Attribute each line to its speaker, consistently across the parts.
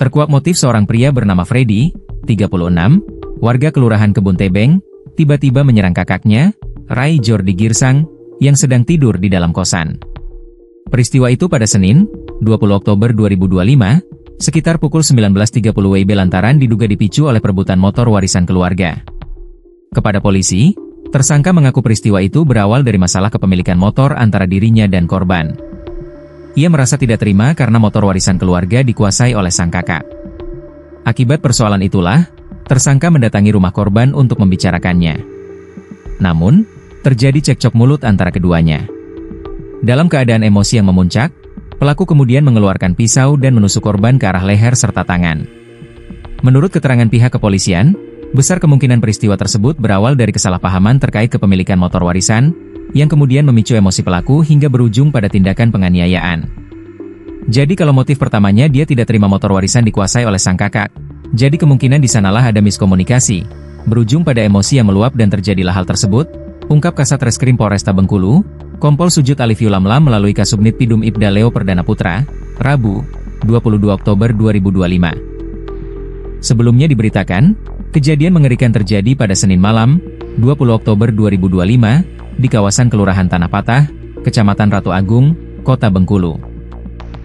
Speaker 1: Terkuak motif seorang pria bernama Freddy, 36, warga Kelurahan Kebun Tebeng, tiba-tiba menyerang kakaknya, Ray Jordi Girsang, yang sedang tidur di dalam kosan. Peristiwa itu pada Senin, 20 Oktober 2025, sekitar pukul 19.30 WIB lantaran diduga dipicu oleh perebutan motor warisan keluarga. Kepada polisi, tersangka mengaku peristiwa itu berawal dari masalah kepemilikan motor antara dirinya dan korban. Ia merasa tidak terima karena motor warisan keluarga dikuasai oleh sang kakak. Akibat persoalan itulah, tersangka mendatangi rumah korban untuk membicarakannya. Namun, terjadi cekcok mulut antara keduanya. Dalam keadaan emosi yang memuncak, pelaku kemudian mengeluarkan pisau dan menusuk korban ke arah leher serta tangan. Menurut keterangan pihak kepolisian, besar kemungkinan peristiwa tersebut berawal dari kesalahpahaman terkait kepemilikan motor warisan, yang kemudian memicu emosi pelaku hingga berujung pada tindakan penganiayaan. Jadi kalau motif pertamanya dia tidak terima motor warisan dikuasai oleh sang kakak, jadi kemungkinan di sanalah ada miskomunikasi, berujung pada emosi yang meluap dan terjadilah hal tersebut, ungkap Kasat Reskrim Polresta Bengkulu, Kompol Sujud Alif Yulamlam melalui Kasubnit Pidum Ibda Leo Perdana Putra, Rabu, 22 Oktober 2025. Sebelumnya diberitakan, kejadian mengerikan terjadi pada Senin malam, 20 Oktober 2025, di kawasan Kelurahan Tanah Patah, Kecamatan Ratu Agung, Kota Bengkulu.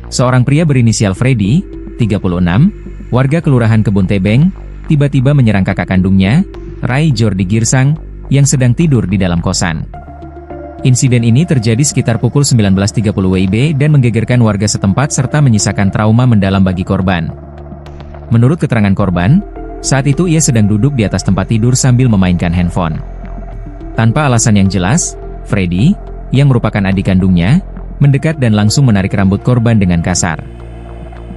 Speaker 1: Seorang pria berinisial Freddy, 36, warga Kelurahan Kebun Tebeng, tiba-tiba menyerang kakak kandungnya, Ray Jordi Girsang, yang sedang tidur di dalam kosan. Insiden ini terjadi sekitar pukul 19.30 WIB dan menggegerkan warga setempat serta menyisakan trauma mendalam bagi korban. Menurut keterangan korban, saat itu ia sedang duduk di atas tempat tidur sambil memainkan handphone. Tanpa alasan yang jelas, Freddy, yang merupakan adik kandungnya, mendekat dan langsung menarik rambut korban dengan kasar.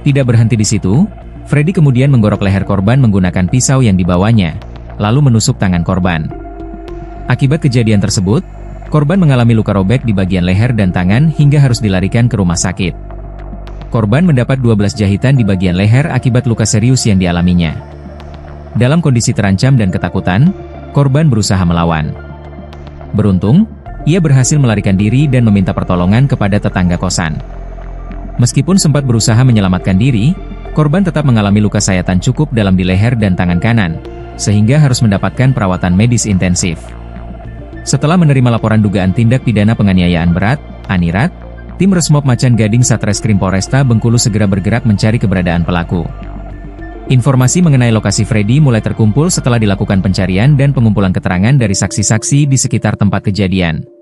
Speaker 1: Tidak berhenti di situ, Freddy kemudian menggorok leher korban menggunakan pisau yang dibawanya, lalu menusuk tangan korban. Akibat kejadian tersebut, korban mengalami luka robek di bagian leher dan tangan hingga harus dilarikan ke rumah sakit. Korban mendapat 12 jahitan di bagian leher akibat luka serius yang dialaminya. Dalam kondisi terancam dan ketakutan, korban berusaha melawan. Beruntung, ia berhasil melarikan diri dan meminta pertolongan kepada tetangga kosan. Meskipun sempat berusaha menyelamatkan diri, korban tetap mengalami luka sayatan cukup dalam di leher dan tangan kanan, sehingga harus mendapatkan perawatan medis intensif. Setelah menerima laporan dugaan tindak pidana penganiayaan berat, ANIRAT, tim Resmob Macan Gading Satreskrim Polresta Bengkulu segera bergerak mencari keberadaan pelaku. Informasi mengenai lokasi Freddy mulai terkumpul setelah dilakukan pencarian dan pengumpulan keterangan dari saksi-saksi di sekitar tempat kejadian.